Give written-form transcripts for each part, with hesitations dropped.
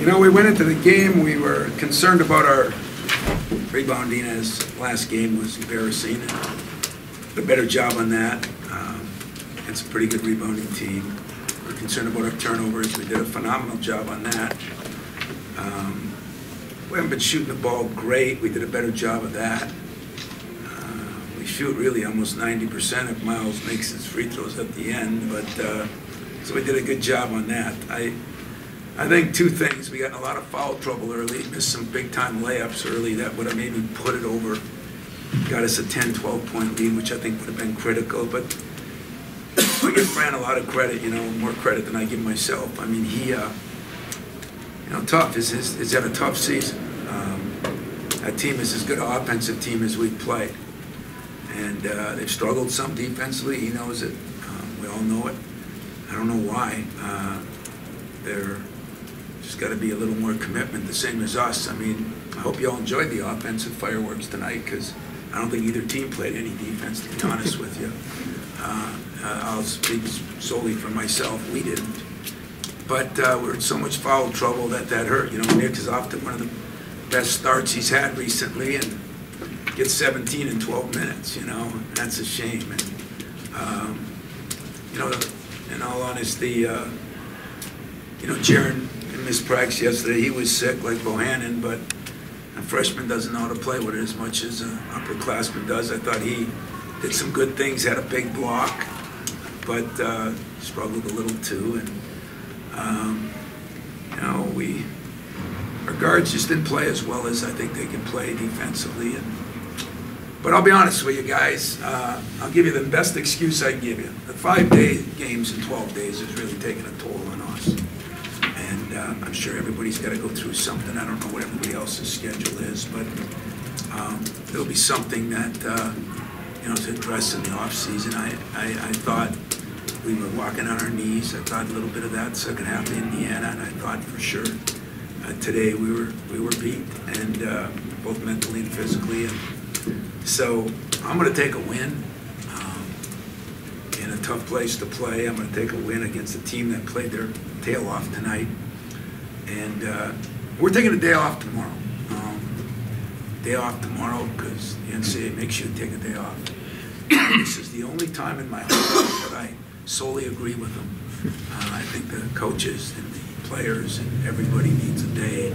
You know, we went into the game, we were concerned about our rebounding, as last game was embarrassing. Did a better job on that. It's a pretty good rebounding team. We're concerned about our turnovers. We did a phenomenal job on that. We haven't been shooting the ball great. We did a better job of that. We shoot really almost 90% if Miles makes his free throws at the end, but so we did a good job on that. I think two things. We got in a lot of foul trouble early, missed some big-time layups early that would have maybe put it over, got us a 10, 12-point lead, which I think would have been critical. But I give Fran a lot of credit, you know, more credit than I give myself. I mean, he, you know, tough. He's had a tough season. That team is as good an offensive team as we've played. And they've struggled some defensively. He knows it. We all know it. I don't know why. They're just got to be a little more commitment, the same as us. I mean, I hope you all enjoyed the offensive fireworks tonight, because I don't think either team played any defense, to be honest with you. I'll speak solely for myself. We didn't. But we're in so much foul trouble that hurt. You know, Nick is off to one of the best starts he's had recently and gets 17 in 12 minutes, you know. That's a shame. And, you know, in all honesty, you know, Jaron missed practice yesterday. He was sick like Bohannon, but a freshman doesn't know how to play with it as much as an upperclassman does. I thought he did some good things, had a big block, but struggled a little too. And, you know, our guards just didn't play as well as I think they can play defensively. But I'll be honest with you guys, I'll give you the best excuse I can give you. The 5-day games in 12 days is really taking a toll on us. And I'm sure everybody's got to go through something. I don't know what everybody else's schedule is, but there'll be something that, you know, to address in the off season. I thought we were walking on our knees. I thought a little bit of that second half of Indiana, and I thought for sure today we were beat, and both mentally and physically. And so I'm going to take a win in a tough place to play. I'm going to take a win against a team that played their tail off tonight. And we're taking a day off tomorrow. Day off tomorrow because the NCAA makes you take a day off. This is the only time in my whole life that I solely agree with them. I think the coaches and the players and everybody needs a day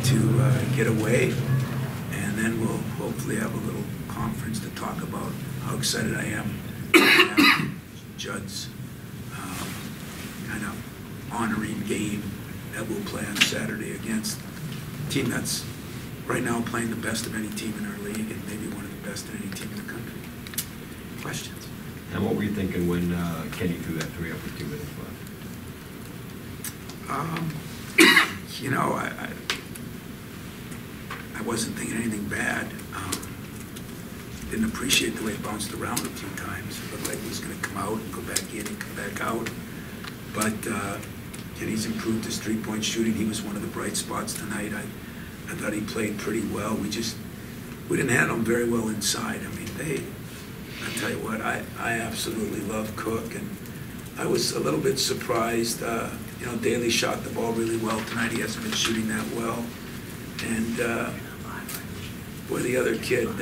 to get away. And then we'll hopefully have a little conference to talk about how excited I am to have Judd's kind of honoring game that we'll play on Saturday against a team that's right now playing the best of any team in our league and maybe one of the best of any team in the country. Questions? And what were you thinking when Kenny threw that 3 up with 2 minutes left? You know, I wasn't thinking anything bad. Didn't appreciate the way it bounced around a few times. It looked like it was going to come out and go back in and come back out. But Kenny's improved his 3-point shooting. He was one of the bright spots tonight. I thought he played pretty well. We didn't handle him very well inside. I mean, I tell you what, I absolutely love Cook, and I was a little bit surprised. You know, Daly shot the ball really well tonight. He hasn't been shooting that well. And boy, the other kid, what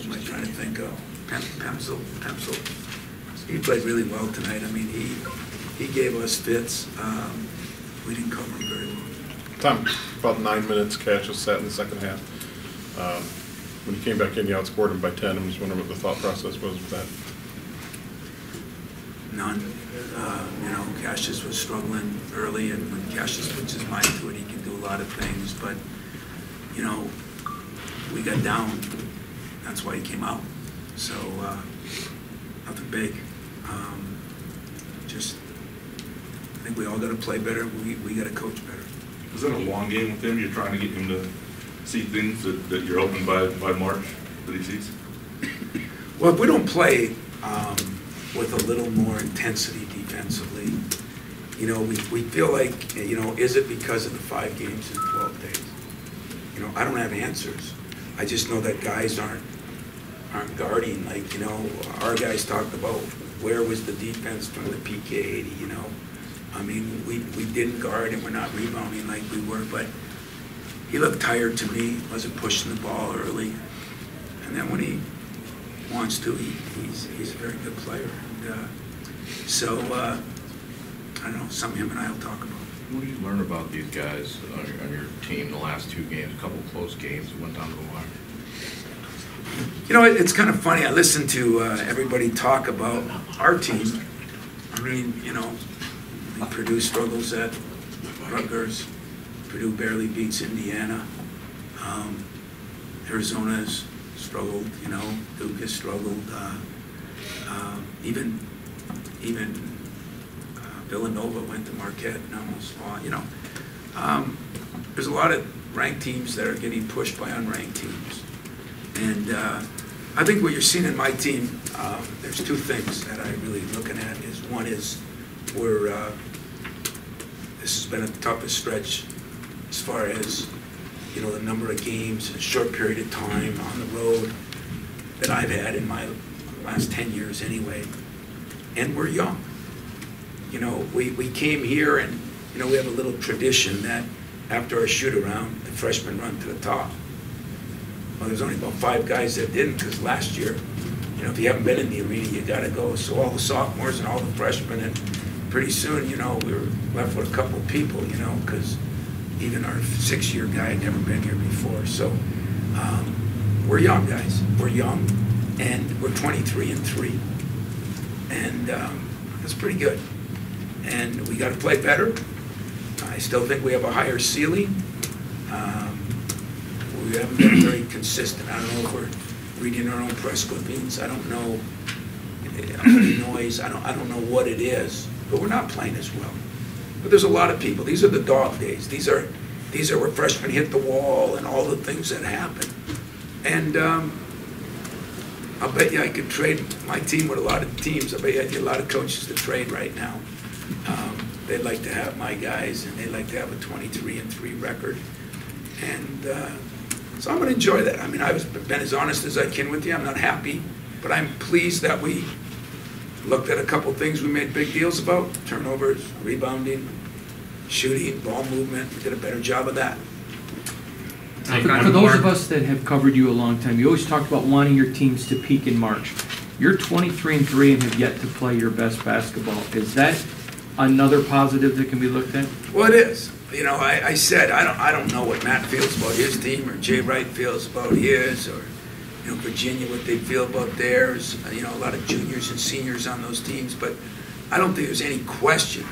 am I trying to think of? Pencil. He played really well tonight. I mean, he gave us fits. We didn't cover him very well. Tom, about 9 minutes, Cash was sat in the second half. When you came back in, you outscored him by 10. I'm just wondering what the thought process was with that. None. You know, Cassius was struggling early, and when Cassius puts his mind to it, he can do a lot of things. But, you know, we got down. That's why he came out. So, nothing big. Just, I think we all got to play better. We got to coach better. Was that a long game with him? You're trying to get him to see things that you're hoping by March that he sees? Well, if we don't play with a little more intensity defensively, you know, we feel like, you know, is it because of the 5 games in 12 days? You know, I don't have answers. I just know that guys aren't guarding. Like, you know, our guys talked about where was the defense from the PK 80, you know. I mean, we didn't guard and we're not rebounding like we were, but he looked tired to me, wasn't pushing the ball early. And then when he wants to, he's a very good player. And, I don't know, something him and I will talk about. What did you learn about these guys on your team the last two games, a couple close games that went down to the wire? You know, it's kind of funny. I listen to everybody talk about our team. I mean, you know, Purdue struggles at Rutgers. Purdue barely beats Indiana. Arizona's struggled, you know. Duke has struggled. Even Villanova went to Marquette and almost lost, you know. There's a lot of ranked teams that are getting pushed by unranked teams. And I think what you're seeing in my team, there's two things that I'm really looking at. One is this has been the toughest stretch as far as, you know, the number of games in a short period of time on the road that I've had in my last 10 years anyway. And we're young. You know, we came here and, you know, we have a little tradition that after our shoot-around, the freshmen run to the top. Well, there's only about 5 guys that didn't, because last year, you know, if you haven't been in the arena, you got to go. So all the sophomores and all the freshmen, and pretty soon, you know, we were left with a couple of people, you know, because even our 6-year guy had never been here before. So we're young, guys. We're young, and we're 23-3, and that's pretty good. And we got to play better. I still think we have a higher ceiling. We haven't been very consistent. I don't know if we're reading our own press clippings. I don't know noise. I don't know what it is, but we're not playing as well. But there's a lot of people. These are the dog days. These are where freshmen hit the wall and all the things that happen. And I'll bet you I could trade my team with a lot of teams. I bet you I'd get a lot of coaches to trade right now. They'd like to have my guys, and they'd like to have a 23-3 record. And so I'm going to enjoy that. I mean, I've been as honest as I can with you. I'm not happy, but I'm pleased that we looked at a couple things we made big deals about: turnovers, rebounding, shooting, ball movement. We did a better job of that. For those of us that have covered you a long time, you always talked about wanting your teams to peak in March. You're 23-3 and have yet to play your best basketball. Is that another positive that can be looked at? Well, it is. You know, I said I don't know what Matt feels about his team, or Jay Wright feels about his, or, you know, Virginia, what they feel about theirs. You know, a lot of juniors and seniors on those teams, but I don't think there's any question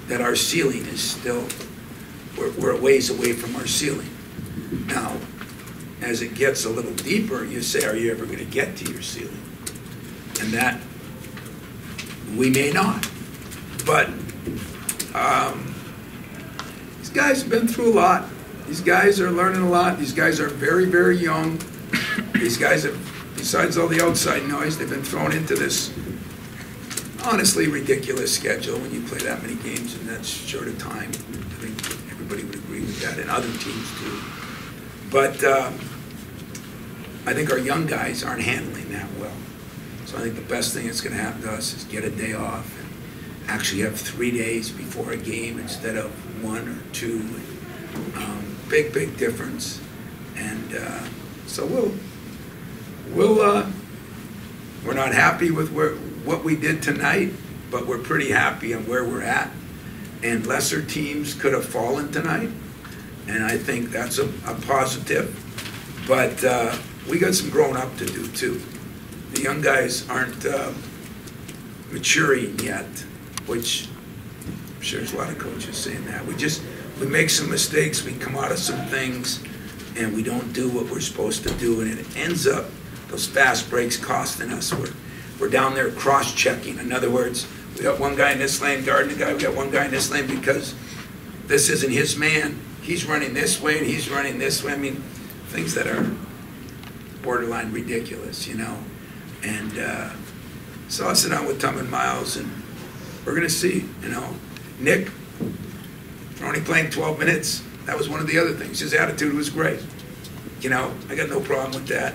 that our ceiling is still, we're a ways away from our ceiling. Now, as it gets a little deeper, you say, are you ever going to get to your ceiling? And that we may not. But these guys have been through a lot. These guys are learning a lot. These guys are very, very young. These guys have, besides all the outside noise, they've been thrown into this honestly ridiculous schedule when you play that many games in that short of time. I think everybody would agree with that, and other teams too. But I think our young guys aren't handling that well. So I think the best thing that's going to happen to us is get a day off and actually have 3 days before a game instead of 1 or 2. Big difference. And so we're not happy with what we did tonight, but we're pretty happy on where we're at. And lesser teams could have fallen tonight, and I think that's a positive. But we got some growing up to do too. The young guys aren't maturing yet, which I'm sure there's a lot of coaches saying that. We make some mistakes, we come out of some things, and we don't do what we're supposed to do, and it ends up, those fast breaks costing us. We're down there cross-checking. In other words, we got one guy in this lane guarding the guy, we got one guy in this lane because this isn't his man. He's running this way and he's running this way. I mean, things that are borderline ridiculous, you know. And so I'll sit down with Tom and Miles, and we're going to see, you know. Nick, for only playing 12 minutes, that was one of the other things. His attitude was great. You know, I got no problem with that.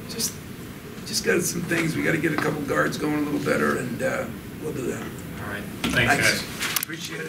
Just got some things. We got to get a couple guards going a little better, and we'll do that. All right. Thanks, guys. Appreciate it.